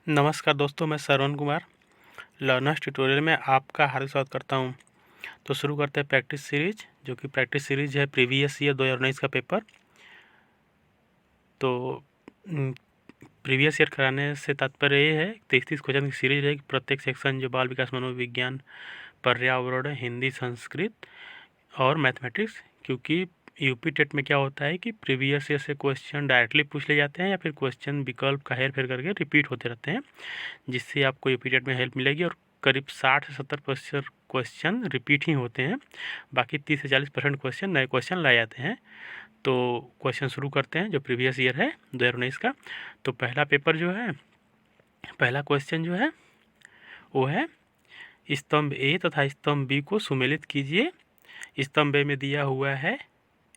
नमस्कार दोस्तों, मैं श्रवण कुमार लर्नर्स ट्यूटोरियल में आपका हार्दिक स्वागत करता हूं। तो शुरू करते हैं प्रैक्टिस सीरीज, जो कि प्रैक्टिस सीरीज है प्रीवियस ईयर 2019 का पेपर। तो प्रीवियस ईयर कराने से तात्पर्य ये है 33 क्वेश्चन की सीरीज है। प्रत्येक सेक्शन जो बाल विकास, मनोविज्ञान, पर्यावरण, हिंदी, संस्कृत और मैथमेटिक्स, क्योंकि यूपी टेट में क्या होता है कि प्रीवियस ईयर से क्वेश्चन डायरेक्टली पूछ ले जाते हैं या फिर क्वेश्चन विकल्प का हेर फेर करके रिपीट होते रहते हैं, जिससे आपको यूपी टेट में हेल्प मिलेगी। और करीब 60 से 70% क्वेश्चन रिपीट ही होते हैं, बाकी 30 से 40% क्वेश्चन नए क्वेश्चन लाए जाते हैं। तो क्वेश्चन शुरू करते हैं जो प्रीवियस ईयर है 2019 का। तो पहला क्वेश्चन जो है वो है स्तंभ ए तथा स्तंभ बी को सुमेलित कीजिए। स्तंभ ए में दिया हुआ है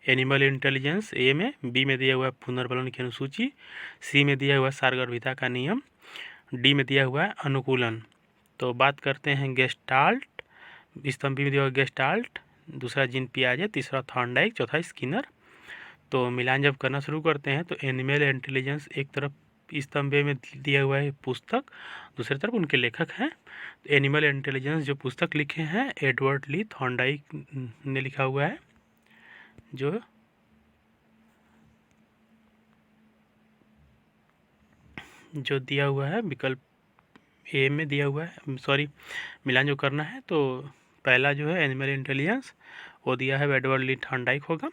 एनिमल इंटेलिजेंस ए में, बी में दिया हुआ है पुनर्बलन की अनुसूची, सी में दिया हुआ है सारगर्भिता का नियम, डी में दिया हुआ है अनुकूलन। तो बात करते हैं गेस्टाल्ट। स्तंभ बी में दिया हुआ गेस्टाल्ट, दूसरा जीन पियाजे, तीसरा थॉर्नडाइक, चौथा स्किनर। तो मिलान जब करना शुरू करते हैं तो एनिमल इंटेलिजेंस एक तरफ स्तंभ ए में दिया हुआ है पुस्तक, दूसरी तरफ उनके लेखक हैं। तो एनिमल इंटेलिजेंस जो पुस्तक लिखे हैं एडवर्ड ली थॉर्नडाइक ने लिखा हुआ है, जो दिया हुआ है विकल्प ए में दिया हुआ है। मिलान जो करना है तो पहला जो है एनिमल इंटेलिजेंस वो दिया है एडवर्ड ली थॉर्नडाइक होगा।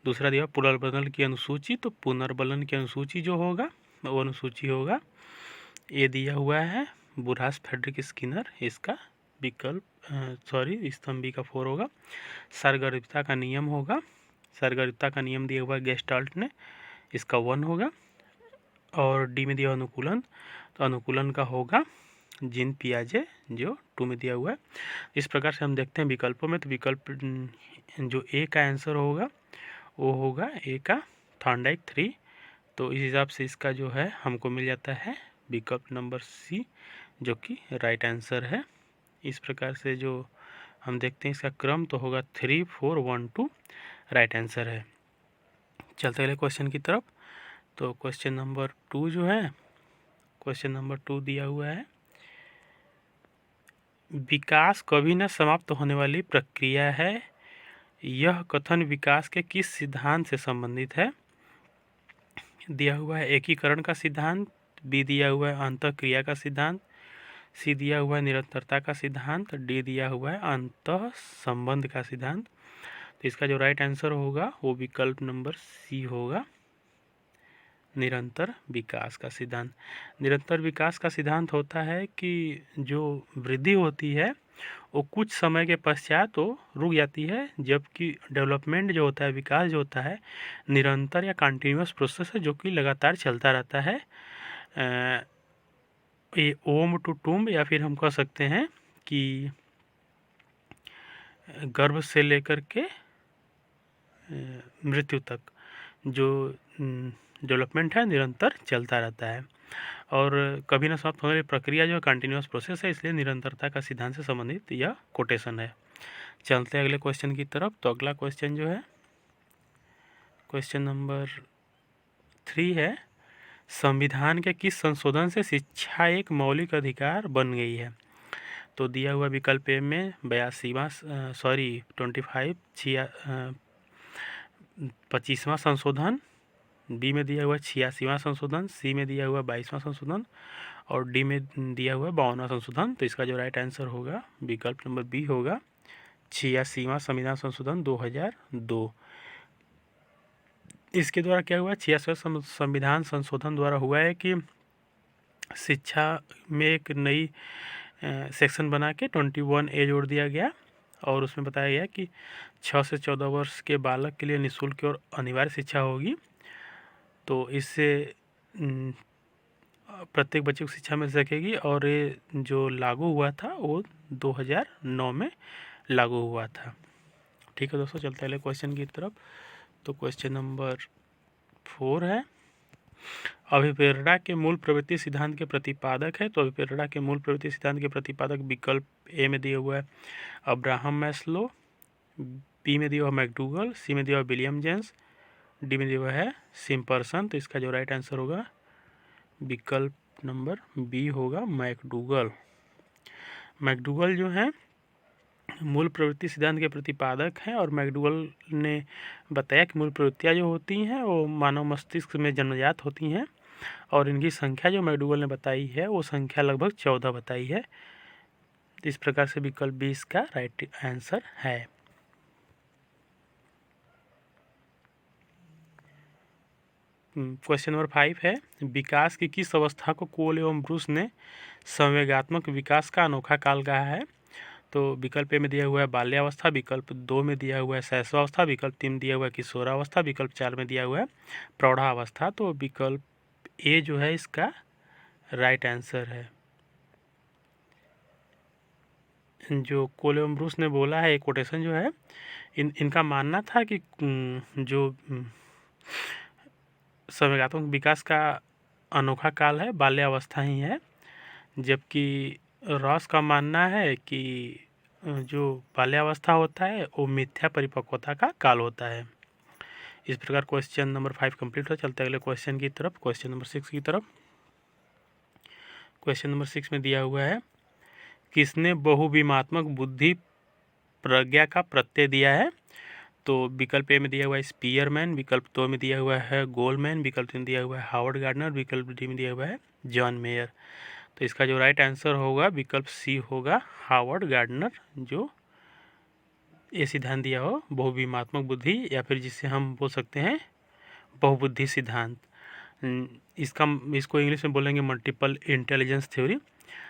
दूसरा दिया पुनर्बलन की अनुसूची, तो पुनर्बलन की अनुसूची जो होगा वो अनुसूची होगा ये दिया हुआ है बुरहास फ्रेडरिक स्किनर, इसका विकल्प स्तंभ बी का 4 होगा। सारगर्भिता का नियम होगा, सारगर्भिता का नियम दिया हुआ है गेस्टाल्ट ने, इसका 1 होगा। और डी में दिया अनुकूलन, तो अनुकूलन का होगा जीन पियाजे जो 2 में दिया हुआ है। इस प्रकार से हम देखते हैं विकल्पों में, तो विकल्प जो ए का आंसर होगा वो होगा ए का थॉर्नडाइक 3। तो इस हिसाब से इसका जो है हमको मिल जाता है विकल्प नंबर सी, जो कि राइट आंसर है। इस प्रकार से जो हम देखते हैं इसका क्रम तो होगा 3, 4, 1, 2 राइट आंसर है। चलते अगले क्वेश्चन की तरफ। तो क्वेश्चन नंबर 2 जो है, क्वेश्चन नंबर 2 दिया हुआ है विकास कभी न समाप्त होने वाली प्रक्रिया है। यह कथन विकास के किस सिद्धांत से संबंधित है? दिया हुआ है एकीकरण का सिद्धांत, बी दिया हुआ है अंतःक्रिया का सिद्धांत, सी दिया हुआ है निरंतरता का सिद्धांत, डी दिया हुआ है अंतः संबंध का सिद्धांत। तो इसका जो राइट आंसर होगा वो विकल्प नंबर सी होगा, निरंतर विकास का सिद्धांत। निरंतर विकास का सिद्धांत होता है कि जो वृद्धि होती है वो कुछ समय के पश्चात वो रुक जाती है, जबकि डेवलपमेंट जो होता है, विकास जो होता है, निरंतर या कंटिन्यूअस प्रोसेस है जो कि लगातार चलता रहता है। ये ओम टू टूम्ब, या फिर हम कह सकते हैं कि गर्भ से लेकर के मृत्यु तक जो डेवलपमेंट है निरंतर चलता रहता है। और कभी न समाप्त होने वाली प्रक्रिया जो कंटिन्यूअस प्रोसेस है, इसलिए निरंतरता का सिद्धांत से संबंधित यह कोटेशन है। चलते हैं अगले क्वेश्चन की तरफ। तो अगला क्वेश्चन जो है क्वेश्चन नंबर 3 है, संविधान के किस संशोधन से शिक्षा एक मौलिक अधिकार बन गई है? तो दिया हुआ विकल्प ए में 25वां संशोधन, बी में दिया हुआ 86वां संशोधन, सी में दिया हुआ 22वां संशोधन और डी में दिया हुआ 52वां संशोधन। तो इसका जो राइट आंसर होगा विकल्प नंबर बी होगा 86वां संविधान संशोधन 2002। इसके द्वारा क्या हुआ, 86वां संविधान संशोधन द्वारा हुआ है कि शिक्षा में एक नई सेक्शन बना के 21A जोड़ दिया गया और उसमें बताया गया कि 6 से 14 वर्ष के बालक के लिए निःशुल्क और अनिवार्य शिक्षा होगी। तो इससे प्रत्येक बच्चे को शिक्षा मिल सकेगी और ये जो लागू हुआ था वो 2009 में लागू हुआ था। ठीक है दोस्तों, चलते हैं अगले क्वेश्चन की तरफ। तो क्वेश्चन नंबर 4 है, अभिप्रेरणा के मूल प्रवृत्ति सिद्धांत के प्रतिपादक है। तो अभिप्रेरणा के मूल प्रवृत्ति सिद्धांत के प्रतिपादक विकल्प ए में दिया हुआ है अब्राहम मैस्लो, बी में दिया हुआ मैकडूगल, सी में दिया हुआ विलियम जेम्स, डी में दिया हुआ है सिम्परसन। तो इसका जो राइट आंसर होगा विकल्प नंबर बी होगा मैकडूगल। मैकडूगल जो है मूल प्रवृत्ति सिद्धांत के प्रतिपादक हैं और मैकडूगल ने बताया कि मूल प्रवृत्तियाँ जो होती हैं वो मानव मस्तिष्क में जन्मजात होती हैं और इनकी संख्या जो मैकडूगल ने बताई है वो संख्या लगभग 14 बताई है। इस प्रकार से विकल्प बी इसका राइट आंसर है। क्वेश्चन नंबर 5 है, विकास की किस अवस्था को कोल एवं ब्रूस ने संवेगात्मक विकास का अनोखा काल कहा है? तो विकल्प ए में दिया हुआ है बाल्यावस्था, विकल्प 2 में दिया हुआ है शैशवावस्था, विकल्प 3 दिया हुआ है किशोरावस्था, विकल्प 4 में दिया हुआ है प्रौढ़ावस्था। तो विकल्प ए जो है इसका राइट आंसर है। जो कोल एवं ब्रूस ने बोला है, एक कोटेशन जो है इनका मानना था कि जो संवेगात्मक विकास का अनोखा काल है बाल्यावस्था ही है, जबकि रॉस का मानना है कि जो बाल्यावस्था होता है वो मिथ्या परिपक्वता का काल होता है। इस प्रकार क्वेश्चन नंबर 5 कंप्लीट हो। चलते अगले क्वेश्चन की तरफ, क्वेश्चन नंबर 6 की तरफ। क्वेश्चन नंबर 6 में दिया हुआ है, किसने बहुविमात्मक बुद्धि प्रज्ञा का प्रत्यय दिया है? तो विकल्प ए में दिया हुआ है स्पीयरमैन, विकल्प 2 में दिया हुआ है गोलमैन, विकल्प 3 दिया हुआ है हावर्ड गार्डनर, विकल्प डी में दिया हुआ है जॉन मेयर। तो इसका जो राइट आंसर होगा विकल्प सी होगा हावर्ड गार्डनर, जो ये सिद्धांत दिया हो बहुविमात्मक बुद्धि, या फिर जिसे हम बोल सकते हैं बहुबुद्धि सिद्धांत। इसको इंग्लिश में बोलेंगे multiple intelligence theory.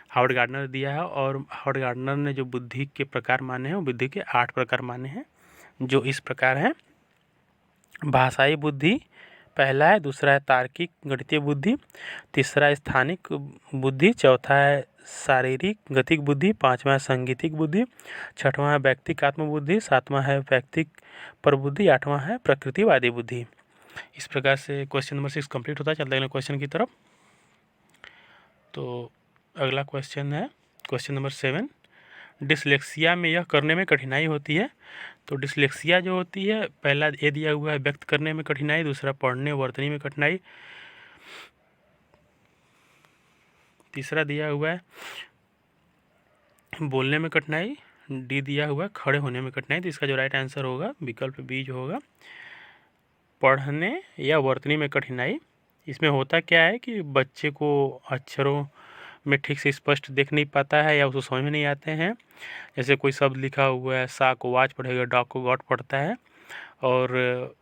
Howard Gardner दिया है और हावर्ड गार्डनर ने जो बुद्धि के प्रकार माने हैं वो बुद्धि के 8 प्रकार माने हैं, जो इस प्रकार हैं। भाषाई बुद्धि पहला है, दूसरा है तार्किक गणितीय बुद्धि, तीसरा है स्थानिक बुद्धि, चौथा है शारीरिक गतिक बुद्धि, पांचवा है संगीतिक बुद्धि, छठवां है व्यक्तिकात्म बुद्धि, सातवां है व्यक्तिक प्रबुद्धि, आठवां है प्रकृतिवादी बुद्धि। इस प्रकार से क्वेश्चन नंबर 6 कंप्लीट होता है। चलते हैं अगले क्वेश्चन की तरफ। तो अगला क्वेश्चन है क्वेश्चन नंबर 7, डिसलेक्सिया में यह करने में कठिनाई होती है। तो डिसलेक्सिया जो होती है, पहला ये दिया हुआ है व्यक्त करने में कठिनाई, दूसरा पढ़ने वर्तनी में कठिनाई, तीसरा दिया हुआ है बोलने में कठिनाई, डी दिया हुआ है खड़े होने में कठिनाई। तो इसका जो राइट आंसर होगा विकल्प बी जो होगा पढ़ने या वर्तनी में कठिनाई। इसमें होता क्या है कि बच्चे को अक्षरों में ठीक से स्पष्ट देख नहीं पाता है या उसको समझ में नहीं आते हैं। जैसे कोई शब्द लिखा हुआ है, सा को वाच पढ़ेगा, डॉग को गॉट पढ़ता है, और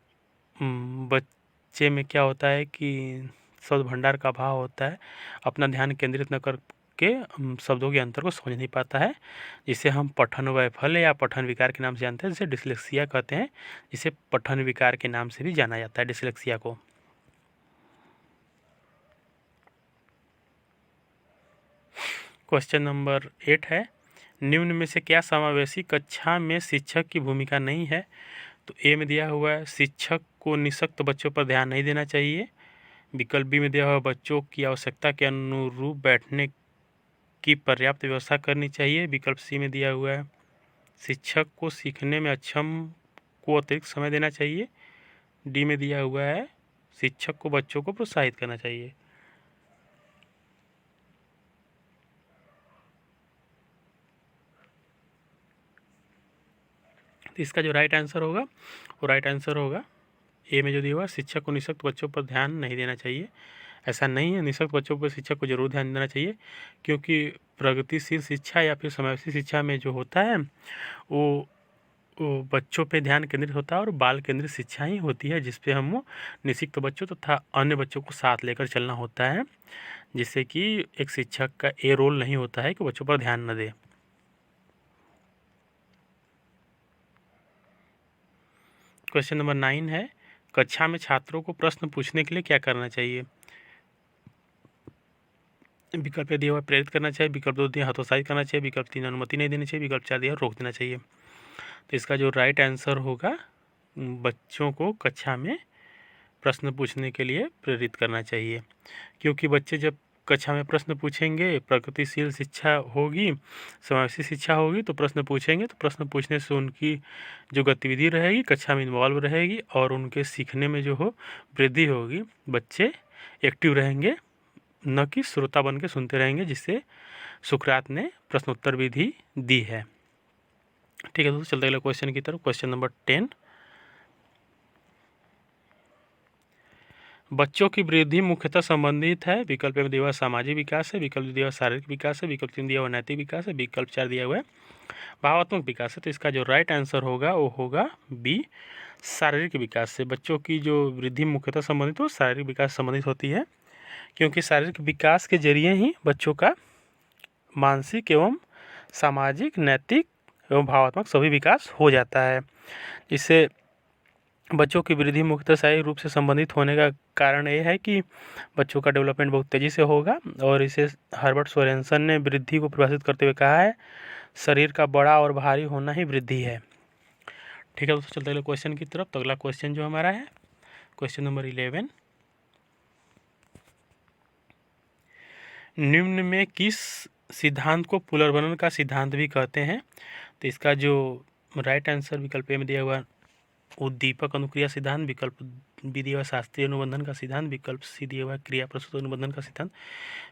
बच्चे में क्या होता है कि शब्द भंडार का अभाव होता है, अपना ध्यान केंद्रित न करके शब्दों के अंतर को समझ नहीं पाता है, जिसे हम पठन वैफल्य या पठन विकार के नाम से जानते हैं, जिसे डिसलेक्सिया कहते हैं, जिसे पठन विकार के नाम से भी जाना जाता है डिसलेक्सिया को। क्वेश्चन नंबर 8 है, निम्न में से क्या समावेशी कक्षा में शिक्षक की भूमिका नहीं है? तो ए में दिया हुआ है शिक्षक को निःशक्त बच्चों पर ध्यान नहीं देना चाहिए, विकल्प बी में दिया हुआ बच्चों की आवश्यकता के अनुरूप बैठने की पर्याप्त व्यवस्था करनी चाहिए, विकल्प सी में दिया हुआ है शिक्षक को सीखने में अक्षम को अतिरिक्त समय देना चाहिए, डी में दिया हुआ है शिक्षक को बच्चों को प्रोत्साहित करना चाहिए। तो इसका जो राइट आंसर होगा वो राइट आंसर होगा ए में जो दिया हुआ शिक्षक को निःशक्त बच्चों पर ध्यान नहीं देना चाहिए। ऐसा नहीं है, निःशक्त बच्चों पर शिक्षक को जरूर ध्यान देना चाहिए, क्योंकि प्रगतिशील शिक्षा या फिर समावेशी शिक्षा में जो होता है वो बच्चों पे ध्यान केंद्रित होता है और बाल केंद्रित शिक्षा ही होती है, जिसपे हम निःशक्त बच्चों तथा अन्य बच्चों को साथ लेकर चलना होता है, जिससे कि एक शिक्षक का ये रोल नहीं होता है कि बच्चों पर ध्यान न दे। क्वेश्चन नंबर 9 है, कक्षा में छात्रों को प्रश्न पूछने के लिए क्या करना चाहिए? विकल्प दिया हुआ प्रेरित करना चाहिए, विकल्प 2 दिया हतोत्साहित करना चाहिए, विकल्प 3 अनुमति नहीं देनी चाहिए, विकल्प 4 दिया रोक देना चाहिए। तो इसका जो राइट आंसर होगा बच्चों को कक्षा में प्रश्न पूछने के लिए प्रेरित करना चाहिए, क्योंकि बच्चे जब कक्षा में प्रश्न पूछेंगे, प्रगतिशील शिक्षा होगी, समावेशी शिक्षा होगी, तो प्रश्न पूछेंगे, तो प्रश्न पूछने से उनकी जो गतिविधि रहेगी कक्षा में इन्वॉल्व रहेगी और उनके सीखने में जो हो वृद्धि होगी, बच्चे एक्टिव रहेंगे न कि श्रोता बन के सुनते रहेंगे, जिससे सुकरात ने प्रश्नोत्तर विधि दी है। ठीक है दोस्तों, चलते अगले क्वेश्चन की तरफ। क्वेश्चन नंबर 10, बच्चों की वृद्धि मुख्यतः संबंधित है। विकल्प में दिया हुआ सामाजिक विकास है, विकल्प दिया हुआ शारीरिक विकास है, विकल्प 3 दिया हुआ नैतिक विकास है, विकल्प 4 दिया हुआ है भावात्मक विकास है। तो इसका जो राइट आंसर होगा वो होगा बी, शारीरिक विकास से। बच्चों की जो वृद्धि मुख्यतः संबंधित हो शारीरिक विकास संबंधित होती है, क्योंकि शारीरिक विकास के जरिए ही बच्चों का मानसिक एवं सामाजिक, नैतिक एवं भावात्मक सभी विकास हो जाता है। इससे बच्चों की वृद्धि मुख्यतः शारीरिक रूप से संबंधित होने का कारण ये है कि बच्चों का डेवलपमेंट बहुत तेज़ी से होगा, और इसे हर्बर्ट सोरेनसन ने वृद्धि को परिभाषित करते हुए कहा है, शरीर का बड़ा और भारी होना ही वृद्धि है। ठीक है दोस्तों, चलते अगले क्वेश्चन की तरफ। तो अगला क्वेश्चन जो हमारा है क्वेश्चन नंबर 11, निम्न में किस सिद्धांत को पुनर्बनन का सिद्धांत भी कहते हैं? तो इसका जो राइट आंसर विकल्प ए में दिया हुआ उद्दीपक अनुक्रिया सिद्धांत, विकल्प बी दिया हुआ शास्त्रीय अनुबंधन का सिद्धांत, विकल्प सी दिया हुआ क्रिया प्रस्तुत अनुबंधन का सिद्धांत,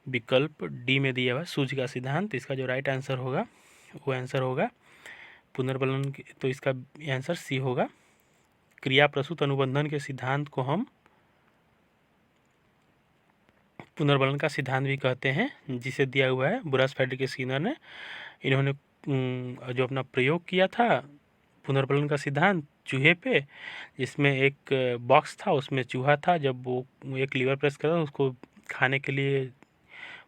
विकल्प डी में दिया हुआ सूझ का सिद्धांत। इसका जो राइट आंसर होगा वो आंसर होगा पुनर्बनन। तो इसका आंसर सी होगा, क्रिया प्रस्तुत अनुबंधन के सिद्धांत को हम पुनर्बलन का सिद्धांत भी कहते हैं, जिसे दिया हुआ है बुरास फ्रेडरिक स्किनर ने। इन्होंने जो अपना प्रयोग किया था पुनर्बलन का सिद्धांत चूहे पे, जिसमें एक बॉक्स था, उसमें चूहा था, जब वो एक लीवर प्रेस करता उसको खाने के लिए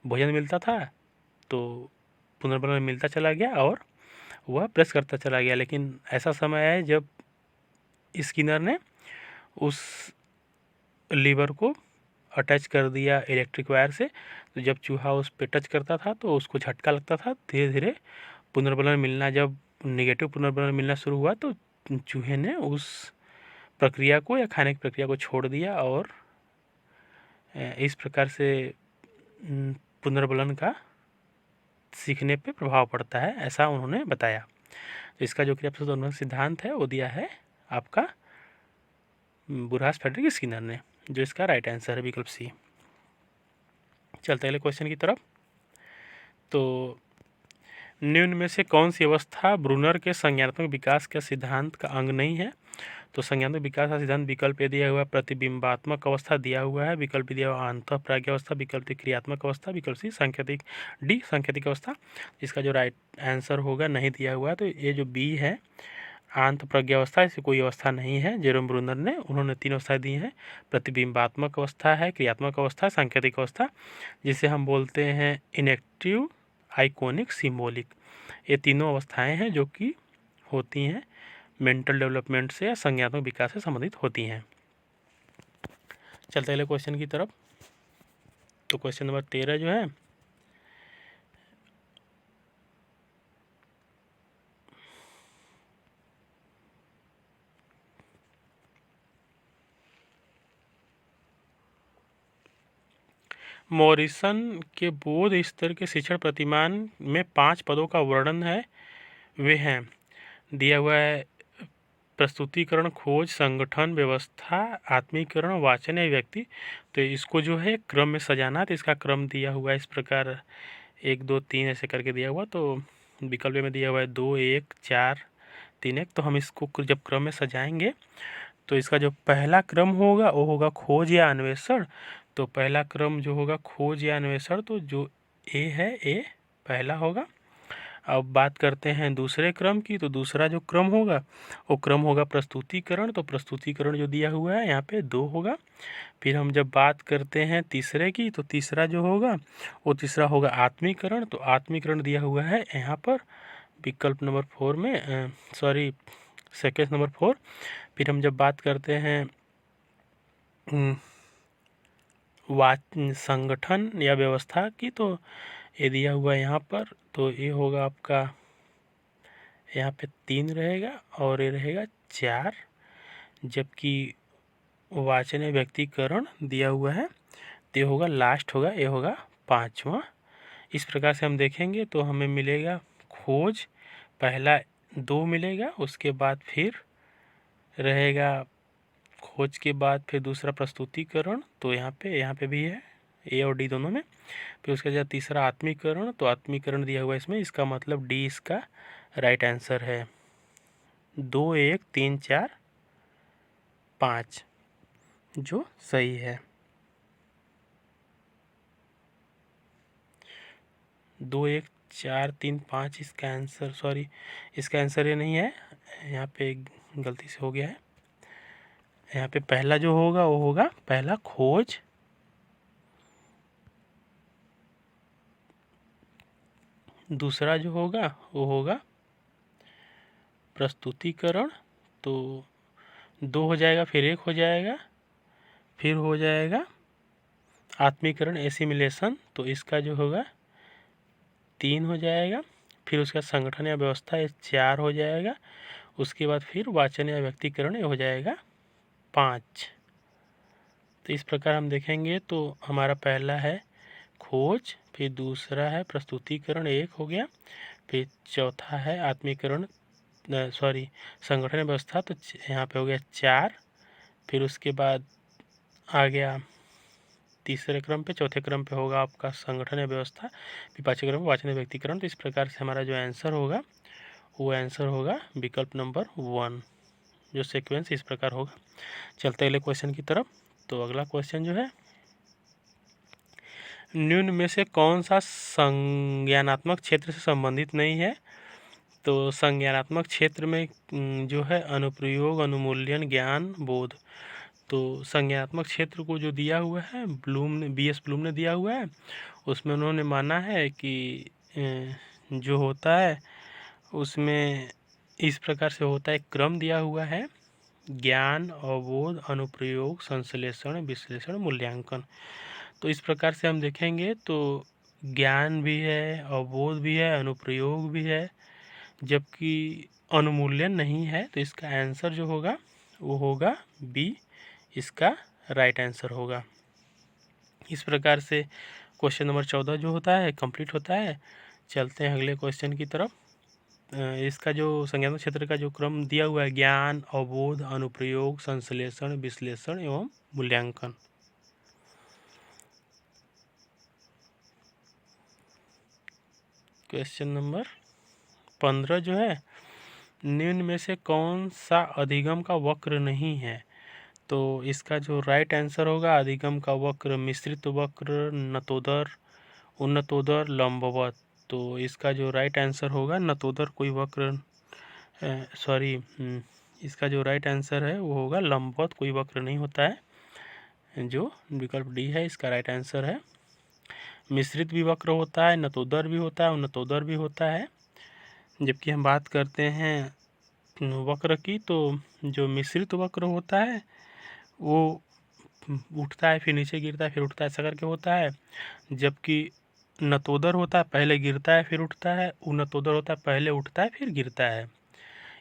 भोजन मिलता था, तो पुनर्बलन मिलता चला गया और वह प्रेस करता चला गया। लेकिन ऐसा समय है जब स्किनर ने उस लीवर को अटैच कर दिया इलेक्ट्रिक वायर से, तो जब चूहा उस पे टच करता था तो उसको झटका लगता था। धीरे धीरे पुनर्बलन मिलना, जब नेगेटिव पुनर्बलन मिलना शुरू हुआ तो चूहे ने उस प्रक्रिया को या खाने की प्रक्रिया को छोड़ दिया, और इस प्रकार से पुनर्बलन का सीखने पे प्रभाव पड़ता है, ऐसा उन्होंने बताया। तो इसका जो क्रिया प्रस्तुत अनुबंधन सिद्धांत है वो दिया है आपका बुरास फ्रेडरिक स्किनर ने, जो इसका राइट आंसर है विकल्प सी। चलते अगले क्वेश्चन की तरफ। तो निम्न में से कौन सी अवस्था ब्रूनर के संज्ञानात्मक विकास के सिद्धांत का अंग नहीं है? तो संज्ञानात्मक विकास का सिद्धांत विकल्प ए दिया हुआ प्रतिबिंबात्मक अवस्था दिया हुआ है, विकल्प दिया हुआ अंतःप्राज्ञ अवस्था, विकल्प क्रियात्मक अवस्था, विकल्प सी सांकेतिक डी सांकेतिक अवस्था। इसका जो राइट आंसर होगा नहीं दिया हुआ है, तो ये जो बी है आंत प्रज्ञावस्था, इससे कोई अवस्था नहीं है। जेरोम ब्रूनर ने उन्होंने 3 अवस्थाएं दी हैं, प्रतिबिंबात्मक अवस्था है, क्रियात्मक अवस्था, सांकेतिक अवस्था, जिसे हम बोलते हैं इनेक्टिव, आइकोनिक, सिम्बोलिक। ये तीनों अवस्थाएं हैं जो कि होती हैं मेंटल डेवलपमेंट से या संज्ञानात्मक विकास से संबंधित होती हैं। चलते अगले क्वेश्चन की तरफ। तो क्वेश्चन नंबर 13 जो है मॉरिसन के बोध स्तर के शिक्षण प्रतिमान में 5 पदों का वर्णन है। वे हैं, दिया हुआ है प्रस्तुतिकरण, खोज, संगठन, व्यवस्था, आत्मीकरण, वाचन या व्यक्ति। तो इसको जो है क्रम में सजाना, तो इसका क्रम दिया हुआ है इस प्रकार 1 2 3 ऐसे करके दिया हुआ। तो विकल्प में दिया हुआ है 2 1 4 3 1। तो हम इसको जब क्रम में सजाएंगे तो इसका जो पहला क्रम होगा वो होगा खोज या अन्वेषण। तो पहला क्रम जो होगा खोज या अन्वेषण, तो जो ए है ए पहला होगा। अब बात करते हैं दूसरे क्रम की, तो दूसरा जो क्रम होगा वो क्रम होगा प्रस्तुतिकरण। तो प्रस्तुतिकरण जो दिया हुआ है यहाँ पे 2 होगा। फिर हम जब बात करते हैं तीसरे की, तो तीसरा जो होगा वो तीसरा होगा आत्मीकरण। तो आत्मीकरण दिया हुआ है यहाँ पर विकल्प नंबर 4 में, सेकेंड नंबर 4। फिर हम जब बात करते हैं संगठन या व्यवस्था की, तो ये दिया हुआ है यहाँ पर, तो ये होगा आपका यहाँ पे 3 रहेगा और ये रहेगा 4। जबकि वाचन या व्यक्तिकरण दिया हुआ है तो ये होगा लास्ट होगा, ये होगा 5वां। इस प्रकार से हम देखेंगे तो हमें मिलेगा खोज पहला 2 मिलेगा, उसके बाद फिर रहेगा खोज के बाद फिर दूसरा प्रस्तुतिकरण। तो यहाँ पे भी है, ए और डी दोनों में। फिर उसके बाद तीसरा आत्मीकरण, तो आत्मीकरण दिया हुआ है इसमें, इसका मतलब डी इसका राइट आंसर है। 2 1 3 4 5 जो सही है। 2 1 4 3 5 इसका आंसर, सॉरी इसका आंसर ये नहीं है, यहाँ पे गलती से हो गया है। यहाँ पे पहला जो होगा वो होगा पहला खोज, दूसरा जो होगा वो होगा प्रस्तुतिकरण, तो 2 हो जाएगा, फिर 1 हो जाएगा, फिर हो जाएगा आत्मीकरण एसिमिलेशन, तो इसका जो होगा 3 हो जाएगा। फिर उसका संगठन या व्यवस्था ये 4 हो जाएगा। उसके बाद फिर वाचन या व्यक्तिकरण ये हो जाएगा 5। तो इस प्रकार हम देखेंगे तो हमारा पहला है खोज, फिर दूसरा है प्रस्तुतिकरण 1 हो गया, फिर चौथा है आत्मीकरण सॉरी संगठन व्यवस्था, तो यहाँ पे हो गया 4। फिर उसके बाद आ गया तीसरे क्रम पे, चौथे क्रम पे होगा आपका संगठन या व्यवस्था, फिर पांचवें क्रम पे वाचन व्यक्तिकरण। तो इस प्रकार से हमारा जो आंसर होगा वो आंसर होगा विकल्प नंबर 1, जो सीक्वेंस इस प्रकार होगा। चलते अगले क्वेश्चन की तरफ। तो अगला क्वेश्चन जो है, निम्न में से कौन सा संज्ञानात्मक क्षेत्र से संबंधित नहीं है? तो संज्ञानात्मक क्षेत्र में जो है अनुप्रयोग, अनुमूल्यन, ज्ञान, बोध। तो संज्ञानात्मक क्षेत्र को जो दिया हुआ है ब्लूम ने, BS ब्लूम ने दिया हुआ है, उसमें उन्होंने माना है कि जो होता है उसमें इस प्रकार से होता है, क्रम दिया हुआ है ज्ञान, अवबोध, अनुप्रयोग, संश्लेषण, विश्लेषण, मूल्यांकन। तो इस प्रकार से हम देखेंगे तो ज्ञान भी है, अवबोध भी है, अनुप्रयोग भी है, जबकि अनुमूल्यन नहीं है। तो इसका आंसर जो होगा वो होगा बी, इसका राइट आंसर होगा। इस प्रकार से क्वेश्चन नंबर 14 जो होता है कंप्लीट होता है। चलते हैं अगले क्वेश्चन की तरफ। इसका जो संज्ञानात्मक क्षेत्र का जो क्रम दिया हुआ है ज्ञान, अवबोध, अनुप्रयोग, संश्लेषण, विश्लेषण एवं मूल्यांकन। क्वेश्चन नंबर 15 जो है, निम्न में से कौन सा अधिगम का वक्र नहीं है? तो इसका जो राइट आंसर होगा अधिगम का वक्र मिश्रित वक्र, नतोदर, उन्नतोदर, लंबवत। तो इसका जो राइट आंसर होगा नतोदर कोई वक्र सॉरी इसका जो राइट आंसर है वो होगा लंबवत कोई वक्र नहीं होता है, जो विकल्प डी है इसका राइट आंसर है। मिश्रित भी वक्र होता है, नतोदर भी होता है, उन्नतोदर भी होता है। जबकि हम बात करते हैं वक्र की, तो जो मिश्रित वक्र होता है वो उठता है फिर नीचे गिरता है फिर उठता है, ऐसा करके होता है। जबकि नतोदर होता है पहले गिरता है फिर उठता है, उन्नतोदर होता है पहले उठता है फिर गिरता है।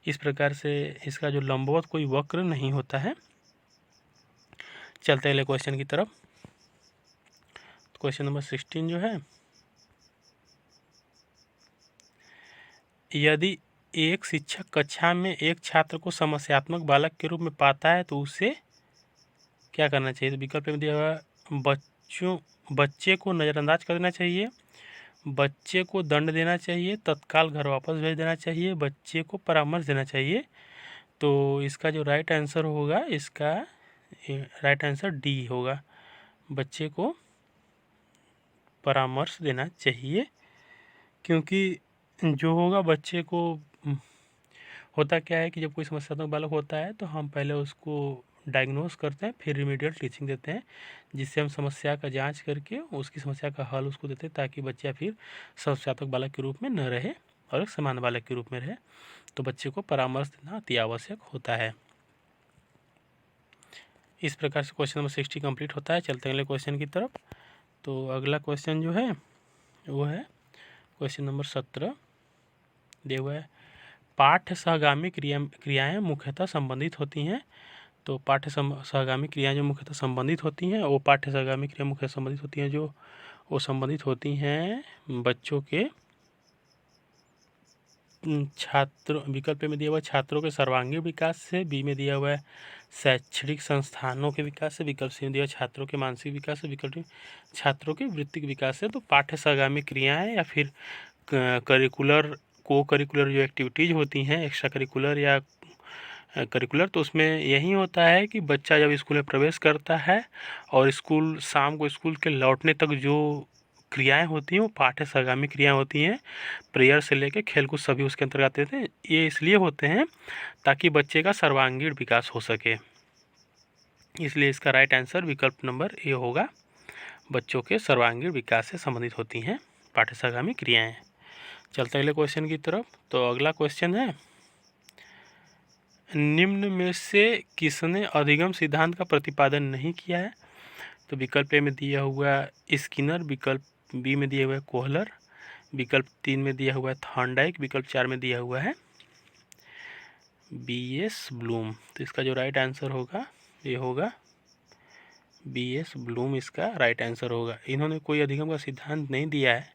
इस प्रकार से इसका जो लंबवत कोई वक्र नहीं होता है। चलते अगले क्वेश्चन की तरफ। क्वेश्चन नंबर 16 जो है, यदि एक शिक्षक कक्षा में एक छात्र को समस्यात्मक बालक के रूप में पाता है तो उसे क्या करना चाहिए? तो विकल्प में दिया हुआ बच्चे को नज़रअंदाज कर देना चाहिए, बच्चे को दंड देना चाहिए, तत्काल घर वापस भेज देना चाहिए, बच्चे को परामर्श देना चाहिए। तो इसका जो राइट आंसर होगा इसका राइट आंसर डी होगा, बच्चे को परामर्श देना चाहिए। क्योंकि जो होगा बच्चे को होता क्या है कि जब कोई समस्यात्मक बालक होता है तो हम पहले उसको डायग्नोस करते हैं, फिर रिमीडियल टीचिंग देते हैं, जिससे हम समस्या का जांच करके उसकी समस्या का हल उसको देते हैं, ताकि बच्चा फिर समस्यात्मक बालक के रूप में न रहे और एक सामान्य बालक के रूप में रहे। तो बच्चे को परामर्श देना अति आवश्यक होता है। इस प्रकार से क्वेश्चन नंबर 60 कंप्लीट होता है। चलते हैं अगले क्वेश्चन की तरफ। तो अगला क्वेश्चन जो है वो है क्वेश्चन नंबर 17 दिया हुआ है, पाठ्य सहगामी क्रियाएं मुख्यतः संबंधित होती हैं। तो पाठ्य सहगामी क्रियाएं जो मुख्यतः संबंधित होती हैं वो पाठ्य सहगामी क्रिया मुख्यतः संबंधित होती हैं, जो वो संबंधित होती हैं बच्चों के छात्रों, विकल्प ए में दिया हुआ है छात्रों के सर्वांगीण विकास से, बी में दिया हुआ है शैक्षणिक संस्थानों के विकास से, विकल्प सी में दिया छात्रों के मानसिक विकास से, विकल्प छात्रों के वृत्तिक विकास से। तो पाठ्य सहगामी क्रियाएं या फिर करिकुलर को करिकुलर जो एक्टिविटीज़ होती हैं, एक्स्ट्रा करिकुलर या करिकुलर, तो उसमें यही होता है कि बच्चा जब स्कूल में प्रवेश करता है और स्कूल शाम को स्कूल के लौटने तक जो क्रियाएं होती हैं वो पाठ्य सहगामी क्रियाएं होती हैं। प्रेयर से लेके खेलकूद सभी उसके अंतर्गत आते हैं। ये इसलिए होते हैं ताकि बच्चे का सर्वांगीण विकास हो सके। इसलिए इसका राइट आंसर विकल्प नंबर ए होगा। बच्चों के सर्वांगीण विकास से संबंधित होती हैं पाठ्य सहगामी क्रियाएं। चलते अगले क्वेश्चन की तरफ। तो अगला क्वेश्चन है, निम्न में से किसने अधिगम सिद्धांत का प्रतिपादन नहीं किया है? तो विकल्प ए में दिया हुआ स्किनर, विकल्प बी में दिया हुआ है कोहलर, विकल्प 3 में दिया हुआ है थॉर्नडाइक, विकल्प 4 में दिया हुआ है बीएस ब्लूम। तो इसका जो राइट आंसर होगा ये होगा बीएस ब्लूम, इसका राइट आंसर होगा। इन्होंने कोई अधिगम का सिद्धांत नहीं दिया है,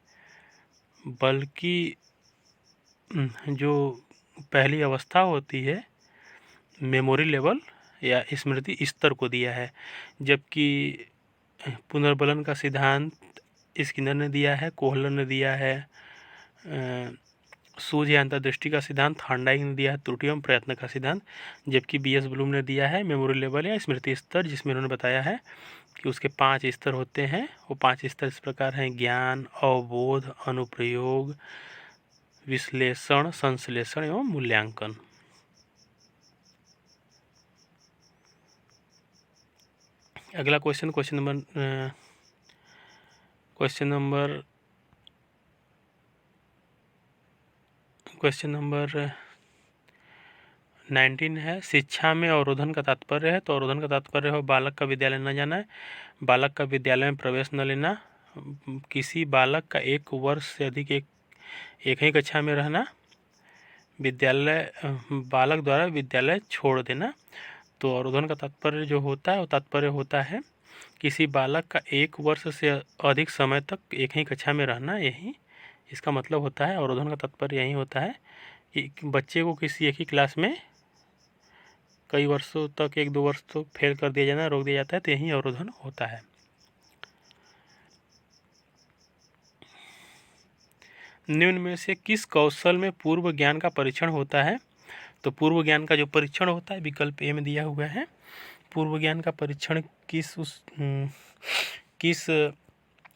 बल्कि जो पहली अवस्था होती है मेमोरी लेवल या स्मृति स्तर को दिया है, जबकि पुनर्बलन का सिद्धांत स्किनर ने दिया है, कोहलर ने दिया है, सूझ या अंतर्दृष्टि का सिद्धांत थॉर्नडाइक ने दिया है, त्रुटि एवं प्रयत्न का सिद्धांत, जबकि बीएस ब्लूम ने दिया है मेमोरी लेवल या स्मृति स्तर, जिसमें उन्होंने बताया है कि उसके 5 स्तर होते हैं। वो 5 स्तर इस प्रकार हैं: ज्ञान, अवबोध, अनुप्रयोग, विश्लेषण, संश्लेषण एवं मूल्यांकन। अगला क्वेश्चन नंबर 19 है। शिक्षा में अवरोधन का तात्पर्य है। तो अवरोधन का तात्पर्य हो बालक का विद्यालय न जाना है, बालक का विद्यालय में प्रवेश न लेना, किसी बालक का 1 वर्ष से अधिक एक ही कक्षा में रहना, बालक द्वारा विद्यालय छोड़ देना। तो अवरोधन का तात्पर्य जो होता है वो तात्पर्य होता है किसी बालक का 1 वर्ष से अधिक समय तक एक ही कक्षा में रहना, यही इसका मतलब होता है। अवरोधन का तात्पर्य यही होता है कि बच्चे को किसी एक ही क्लास में कई वर्षों तक 1-2 वर्ष तो फेल कर दिया जाना, रोक दिया जाता है, तो यही अवरोधन होता है। निम्न में से किस कौशल में पूर्व ज्ञान का परीक्षण होता है? तो पूर्व ज्ञान का जो परीक्षण होता है विकल्प ए में दिया हुआ है। पूर्व ज्ञान का परीक्षण किस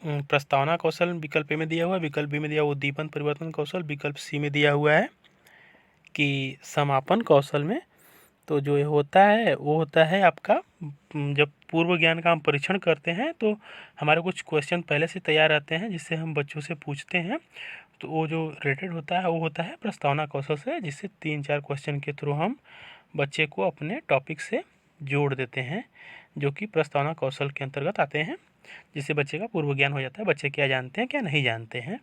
प्रस्तावना कौशल विकल्प ए में दिया हुआ है, विकल्प बी में दिया हुआ उद्दीपन परिवर्तन कौशल, विकल्प सी में दिया हुआ है कि समापन कौशल में। तो जो ये होता है वो होता है आपका, जब पूर्व ज्ञान का हम परीक्षण करते हैं तो हमारे कुछ क्वेश्चन पहले से तैयार रहते हैं जिससे हम बच्चों से पूछते हैं। तो वो जो रेटेड होता है वो होता है प्रस्तावना कौशल से, जिससे 3-4 क्वेश्चन के थ्रू हम बच्चे को अपने टॉपिक से जोड़ देते हैं, जो कि प्रस्तावना कौशल के अंतर्गत आते हैं, जिससे बच्चे का पूर्व ज्ञान हो जाता है, बच्चे क्या जानते हैं क्या नहीं जानते हैं।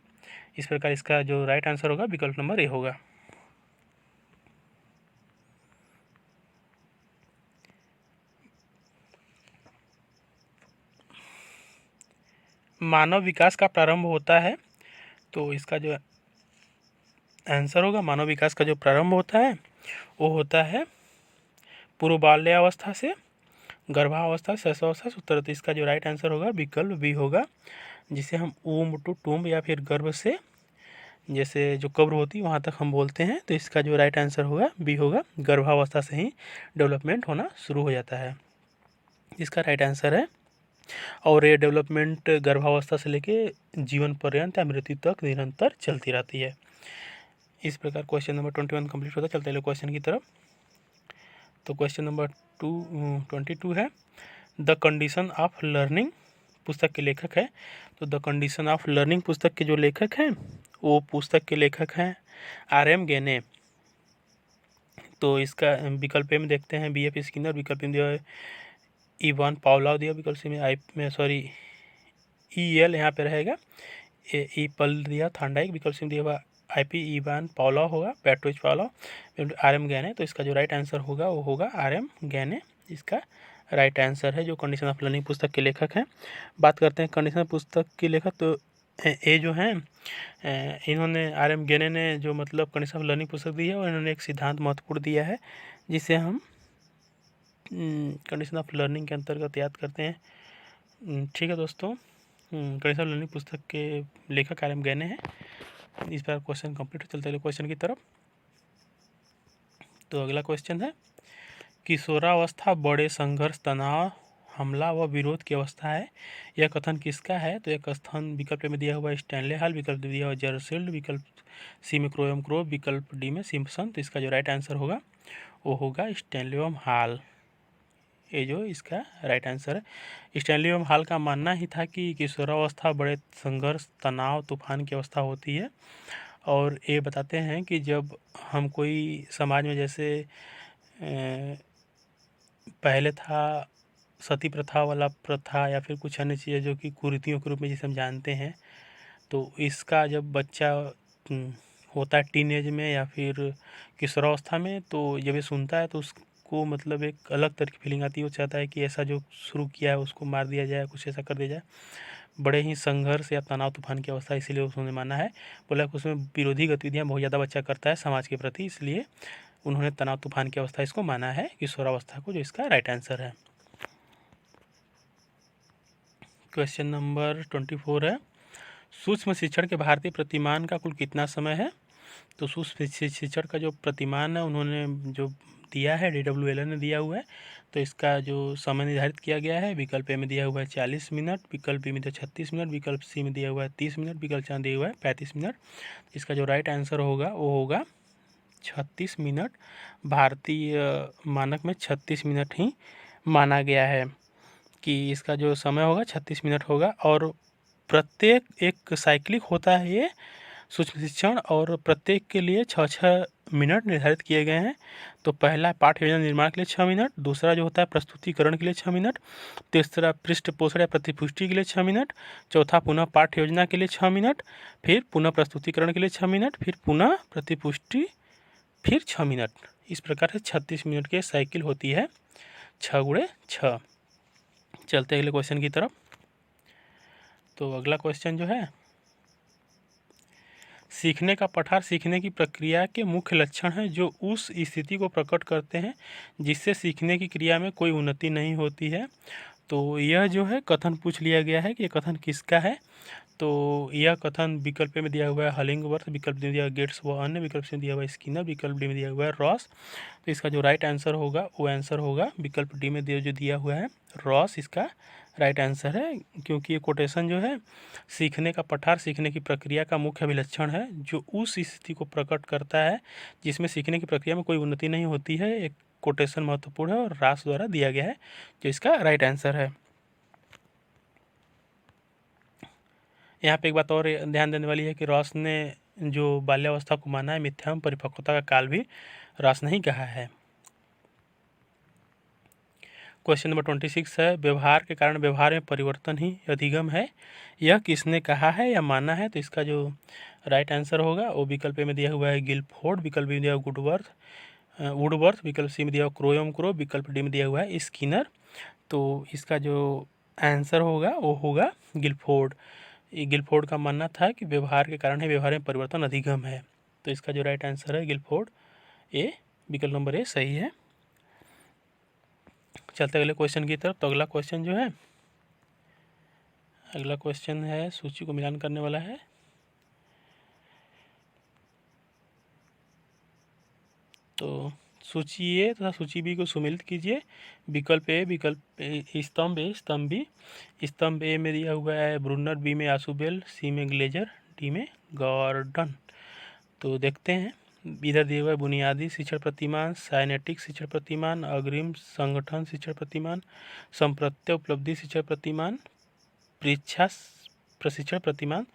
इस प्रकार इसका जो राइट आंसर होगा विकल्प नंबर ए होगा। मानव विकास का प्रारंभ होता है। तो इसका जो आंसर होगा, मानव विकास का जो प्रारंभ होता है वो होता है पूर्व बाल्यावस्था से, गर्भावस्था, शैशवावस्था से उत्तर। तो इसका जो राइट आंसर होगा विकल्प बी होगा, जिसे हम ऊम्ब टू टूम्ब या फिर गर्भ से जैसे जो कब्र होती है वहाँ तक हम बोलते हैं। तो इसका जो राइट आंसर होगा बी होगा, गर्भावस्था से ही डेवलपमेंट होना शुरू हो जाता है, इसका राइट आंसर है। और ये डेवलपमेंट गर्भावस्था से लेके जीवन पर्यंत या मृत्यु तक निरंतर चलती रहती है। इस प्रकार क्वेश्चन नंबर 21 कंप्लीट होता है। चलते हैं क्वेश्चन की तरफ। तो क्वेश्चन नंबर 22 है, द कंडीशन ऑफ लर्निंग पुस्तक के लेखक है। तो द कंडीशन ऑफ लर्निंग पुस्तक के जो लेखक हैं वो पुस्तक के लेखक हैं R.M. गेने। तो इसका विकल्प में देखते हैं B.F. स्किनर, विकल्प में दिया है इवान पावलोव दिया, विकल्प सी में E.L. यहाँ पे रहेगा, ई पल दिया थॉर्नडाइक, विकल्प सी में दिया हुआ I.P. इवान पावलोव होगा, पेट्रोच पावलोव, R.M. गेने। तो इसका जो राइट आंसर होगा वो होगा R.M. गेने, इसका राइट आंसर है, जो कंडीशन ऑफ लर्निंग पुस्तक के लेखक हैं। बात करते हैं कंडीशन पुस्तक के लेखक। तो ये जो है इन्होंने RM गेने ने जो मतलब कंडीशन ऑफ लर्निंग पुस्तक दी है और इन्होंने एक सिद्धांत महत्वपूर्ण दिया है जिसे हम कंडीशन ऑफ लर्निंग के अंतर्गत याद करते हैं। ठीक है दोस्तों, कंडीशन ऑफ लर्निंग पुस्तक के लेखक RM गेने हैं। इस बार क्वेश्चन कंप्लीट हो, चलते अगले क्वेश्चन की तरफ। तो अगला क्वेश्चन है, किशोरावस्था बड़े संघर्ष, तनाव, हमला व विरोध की अवस्था है, यह कथन किसका है? तो यह कथन विकल्प में दिया हुआ है स्टैनले हॉल, विकल्प दिया हुआ जर्सिल्ड, विकल्प सी में क्रोयम क्रो, विकल्प डी में सिम्पसन। तो इसका जो राइट आंसर होगा वो होगा स्टैनलेम हॉल। ये जो इसका राइट आंसर है। स्टैनलेम हॉल का मानना ही था कि किशोरावस्था बड़े संघर्ष, तनाव, तूफान की अवस्था होती है और ये बताते हैं कि जब हम कोई समाज में जैसे पहले था सती प्रथा वाला प्रथा या फिर कुछ अन्य चीज़ें जो कि कुरीतियों के रूप में जिसे हम जानते हैं, तो इसका जब बच्चा होता है टीनेज में या फिर किशोरावस्था में, तो जब ये सुनता है तो उसको मतलब एक अलग तरह की फीलिंग आती है। वो चाहता है कि ऐसा जो शुरू किया है उसको मार दिया जाए, कुछ ऐसा कर दिया जाए। बड़े ही संघर्ष या तनाव तूफान की अवस्था, इसीलिए उसने माना है। बोला कि उसमें विरोधी गतिविधियाँ बहुत ज़्यादा बच्चा करता है समाज के प्रति, इसलिए उन्होंने तनाव तूफान की अवस्था इसको माना है किशोरावस्था को, जो इसका राइट आंसर है। क्वेश्चन नंबर 24 है, सूक्ष्म शिक्षण के भारतीय प्रतिमान का कुल कितना समय है? तो सूक्ष्म शिक्षण का जो प्रतिमान है उन्होंने जो दिया है DWLR ने दिया हुआ है। तो इसका जो समय निर्धारित किया गया है, विकल्प ए में दिया हुआ है 40 मिनट, विकल्प बी में दिया 36 मिनट, विकल्प सी में दिया हुआ है 30 मिनट, विकल्प च दिया हुआ है 35 मिनट। इसका जो राइट आंसर होगा वो होगा 36 मिनट। भारतीय मानक में 36 मिनट ही माना गया है कि इसका जो समय होगा 36 मिनट होगा। और प्रत्येक एक साइक्लिक होता है ये सूक्ष्म शिक्षण, और प्रत्येक के लिए 6-6 मिनट निर्धारित किए गए हैं। तो पहला पाठ योजना निर्माण के लिए 6 मिनट, दूसरा जो होता है प्रस्तुतिकरण के लिए 6 मिनट, तीसरा पृष्ठ पोषण या प्रतिपुष्टि के लिए 6 मिनट, चौथा पुनः पाठ योजना के लिए 6 मिनट, फिर पुनः प्रस्तुतिकरण के लिए 6 मिनट, फिर पुनः प्रतिपुष्टि, फिर 6 मिनट। इस प्रकार से 36 मिनट की साइकिल होती है 6x6। चलते अगले क्वेश्चन की तरफ। तो अगला क्वेश्चन जो है, सीखने का पठार सीखने की प्रक्रिया के मुख्य लक्षण हैं जो उस स्थिति को प्रकट करते हैं जिससे सीखने की क्रिया में कोई उन्नति नहीं होती है। तो यह जो है कथन पूछ लिया गया है कि ये कथन किसका है। तो यह कथन विकल्प में दिया हुआ है हलिंगवर्थ, विकल्प में दिया हुआ गेट्स व अन्य, विकल्प में दिया हुआ है स्किनर, विकल्प डी में दिया हुआ है रॉस। तो इसका जो राइट आंसर होगा वो आंसर होगा विकल्प डी में जो दिया हुआ है रॉस, इसका राइट आंसर है। क्योंकि ये कोटेशन जो है, सीखने का पठार सीखने की प्रक्रिया का मुख्य अभिलक्षण है जो उस स्थिति को प्रकट करता है जिसमें सीखने की प्रक्रिया में कोई उन्नति नहीं होती है। एक कोटेशन महत्वपूर्ण है और रॉस द्वारा दिया गया है, जो इसका राइट आंसर है। यहाँ पे एक बात और ध्यान देने वाली है कि रॉस ने जो बाल्यावस्था को माना है मिथ्या एवं परिपक्वता का काल भी रॉस नहीं कहा है। क्वेश्चन नंबर 26 है, व्यवहार के कारण व्यवहार में परिवर्तन ही अधिगम है, यह किसने कहा है या माना है? तो इसका जो राइट आंसर होगा वो विकल्प में दिया हुआ है गिलफोर्ड, विकल्प में दिया हुआ वुडवर्थ, विकल्प सी में दिया हुआ क्रोयम क्रो, विकल्प डी में दिया हुआ है स्किनर। तो इसका जो आंसर होगा वो होगा गिलफोर्ड। गिलफोर्ड का मानना था कि व्यवहार के कारण ही व्यवहार में परिवर्तन अधिगम है। तो इसका जो राइट आंसर है गिलफोर्ड, ए विकल्प नंबर ए सही है। चलते अगले क्वेश्चन की तरफ। तो अगला क्वेश्चन जो है, अगला क्वेश्चन है सूची को मिलान करने वाला है। तो सूची ए तथा सूची बी को सुमेलित कीजिए। विकल्प ए, स्तंभ ए, स्तंभ बी। स्तंभ ए में दिया हुआ है ब्रूनर, बी में आशुबेल, सी में ग्लेजर, डी में गॉर्डन। तो देखते हैं, इधर दिया हुआ है बुनियादी शिक्षण प्रतिमान, साइनेटिक शिक्षण प्रतिमान, अग्रिम संगठन शिक्षण प्रतिमान, संप्रत्य उपलब्धि शिक्षण प्रतिमान, परीक्षा प्रशिक्षण प्रतिमान।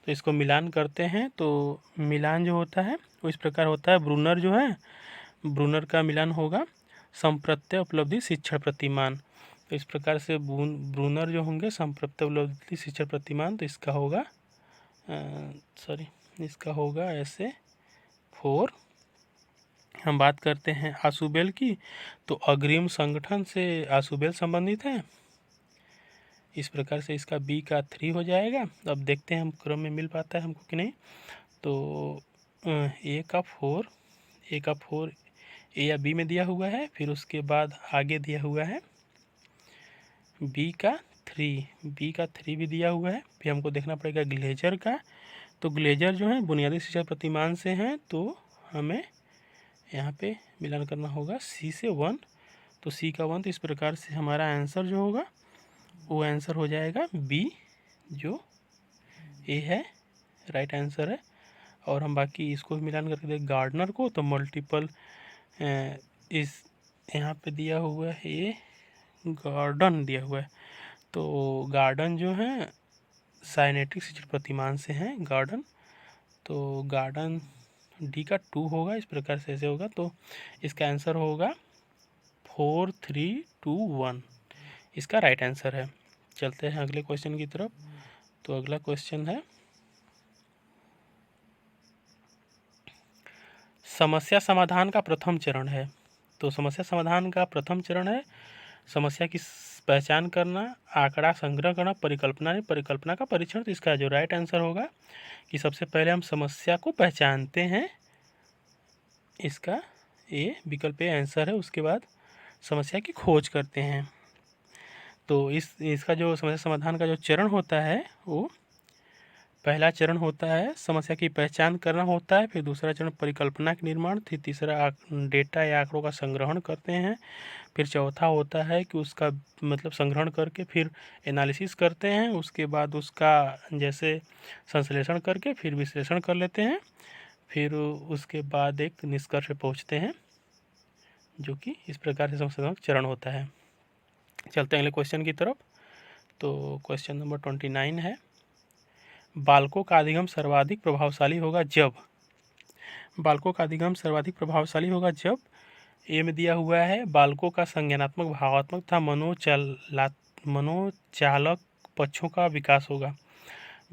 तो इसको मिलान करते हैं। तो मिलान जो होता है वो इस प्रकार होता है, ब्रूनर जो है, ब्रूनर का मिलान होगा संप्रत्य उपलब्धि शिक्षण प्रतिमान। तो इस प्रकार से ब्रूनर जो होंगे संप्रत्य उपलब्धि शिक्षण प्रतिमान, तो इसका होगा इसका होगा ऐसे 4। हम बात करते हैं आशुबेल की, तो अग्रिम संगठन से आशुबेल संबंधित है, इस प्रकार से इसका बी का 3 हो जाएगा। अब देखते हैं हम क्रम में मिल पाता है हमको कि नहीं। तो ए का 4 ए या बी में दिया हुआ है, फिर उसके बाद आगे दिया हुआ है बी का 3 भी दिया हुआ है। फिर हमको देखना पड़ेगा ग्लेजर का। तो ग्लेजर जो है बुनियादी शिक्षा प्रतिमान से हैं, तो हमें यहाँ पे मिलान करना होगा सी से 1। तो सी का 1, तो इस प्रकार से हमारा आंसर जो होगा वो आंसर हो जाएगा बी, जो ए है, राइट आंसर है। और हम बाकी इसको मिलान करके देख गार्डनर को, तो मल्टीपल इस यहाँ पे दिया हुआ है ये गार्डन दिया हुआ है। तो गार्डन जो है साइनेटिक शिक्षण प्रतिमान से हैं गार्डन। तो गार्डन डी का 2 होगा, इस प्रकार से ऐसे होगा। तो इसका आंसर होगा 4 3 2 1, इसका राइट आंसर है। चलते हैं अगले क्वेश्चन की तरफ। तो अगला क्वेश्चन है समस्या समाधान का प्रथम चरण है। तो समस्या समाधान का प्रथम चरण है समस्या की पहचान करना, आंकड़ा संग्रह करना, परिकल्पना का परीक्षण। तो इसका जो राइट आंसर होगा कि सबसे पहले हम समस्या को पहचानते हैं, इसका ए विकल्प ए आंसर है। उसके बाद समस्या की खोज करते हैं। तो इसका जो समस्या समाधान का जो चरण होता है वो पहला चरण होता है समस्या की पहचान करना होता है, फिर दूसरा चरण परिकल्पना के निर्माण, फिर तीसरा डेटा या आंकड़ों का संग्रहण करते हैं, फिर चौथा होता है कि उसका मतलब संग्रहण करके फिर एनालिसिस करते हैं, उसके बाद उसका जैसे संश्लेषण करके फिर विश्लेषण कर लेते हैं, फिर उसके बाद एक निष्कर्ष पे पहुँचते हैं, जो कि इस प्रकार से समस्या चरण होता है। चलते हैं अगले क्वेश्चन की तरफ। तो क्वेश्चन नंबर 29 है बालकों का अधिगम सर्वाधिक प्रभावशाली होगा जब। बालकों का अधिगम सर्वाधिक प्रभावशाली होगा जब ए में दिया हुआ है बालकों का संज्ञानात्मक, भावात्मक तथा मनोचालक पक्षों का विकास होगा।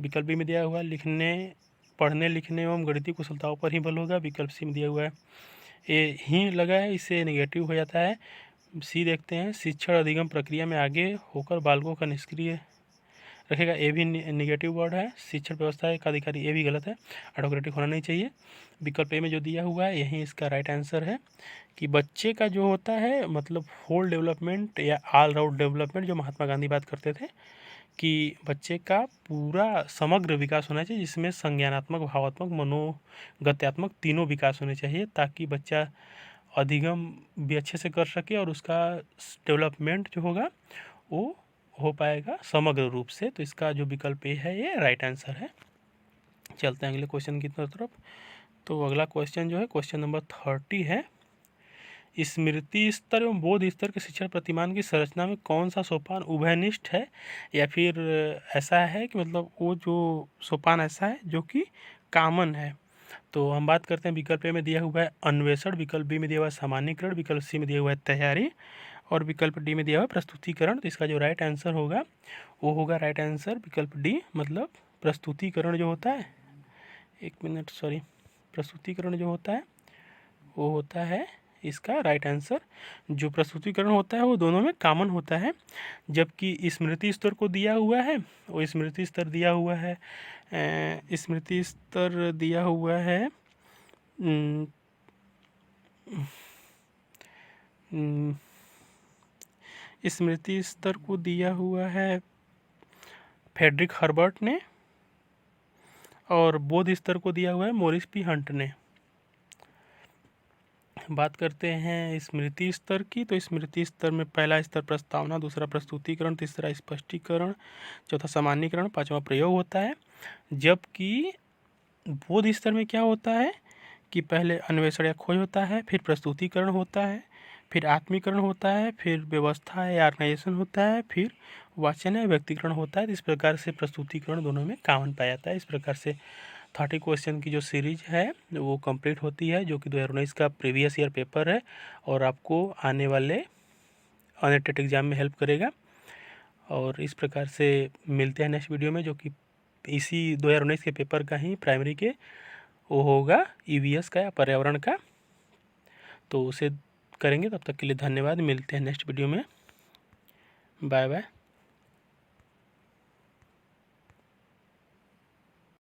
विकल्प बी में दिया हुआ है पढ़ने लिखने एवं गणितीय कुशलताओं पर ही बल होगा। विकल्प सी में दिया हुआ है ए ही लगा है, इससे नेगेटिव हो जाता है। सी देखते हैं शिक्षण अधिगम प्रक्रिया में आगे होकर बालकों का निष्क्रिय रखेगा, ए भी निगेटिव वर्ड है। शिक्षण व्यवस्था का अधिकारी, ए भी गलत है, ऑटोक्रेटिक होना नहीं चाहिए। विकल्प ए में जो दिया हुआ है यही इसका राइट आंसर है कि बच्चे का जो होता है मतलब होल डेवलपमेंट या ऑल राउंड डेवलपमेंट, जो महात्मा गांधी बात करते थे कि बच्चे का पूरा समग्र विकास होना चाहिए, जिसमें संज्ञानात्मक, भावात्मक, मनोगत्यात्मक तीनों विकास होने चाहिए, ताकि बच्चा अधिगम भी अच्छे से कर सके और उसका डेवलपमेंट जो होगा वो हो पाएगा समग्र रूप से। तो इसका जो विकल्प ए है ये राइट आंसर है। चलते हैं अगले क्वेश्चन की तरफ। तो अगला क्वेश्चन जो है क्वेश्चन नंबर 30 है स्मृति स्तर एवं बोध स्तर के शिक्षण प्रतिमान की संरचना में कौन सा सोपान उभयनिष्ठ है, या फिर ऐसा है कि मतलब वो जो सोपान ऐसा है जो कि कॉमन है। तो हम बात करते हैं विकल्प ए में दिया हुआ है अन्वेषण, विकल्प बी में दिया हुआ है सामान्यीकरण, विकल्प सी में दिया हुआ है तैयारी, और विकल्प डी में दिया हुआ है प्रस्तुतिकरण। तो इसका जो राइट आंसर होगा वो होगा राइट आंसर विकल्प डी, मतलब प्रस्तुतिकरण जो होता है, प्रस्तुतिकरण जो होता है वो होता है इसका राइट आंसर। जो प्रस्तुतिकरण होता है वो दोनों में कॉमन होता है, जबकि स्मृति स्तर को दिया हुआ है वो स्मृति स्तर दिया हुआ है स्मृति स्तर दिया हुआ है स्मृति स्तर को दिया हुआ है फ्रेडरिक हर्बर्ट ने, और बोध स्तर को दिया हुआ है मॉरिस पी हंट ने। बात करते हैं स्मृति स्तर की। तो स्मृति स्तर में पहला स्तर प्रस्तावना, दूसरा प्रस्तुतिकरण, तीसरा स्पष्टीकरण, चौथा सामान्यीकरण, पांचवा प्रयोग होता है। जबकि बोध स्तर में क्या होता है कि पहले अन्वेषण या खोज होता है, फिर प्रस्तुतिकरण होता है, फिर आत्मीकरण होता है, फिर व्यवस्था या ऑर्गेनाइजेशन होता है, फिर वाचन या व्यक्तिकरण होता है। तो इस प्रकार से प्रस्तुतिकरण दोनों में कॉमन पाया जाता है। इस प्रकार से 30 क्वेश्चन की जो सीरीज है वो कंप्लीट होती है, जो कि 2019 का प्रीवियस ईयर पेपर है और आपको आने वाले अनएटेड एग्जाम में हेल्प करेगा। और इस प्रकार से मिलते हैं नेक्स्ट वीडियो में, जो कि इसी 2019 के पेपर का ही प्राइमरी के वो होगा ईवीएस का या पर्यावरण का, तो उसे करेंगे। तब तक के लिए धन्यवाद, मिलते हैं नेक्स्ट वीडियो में, बाय बाय।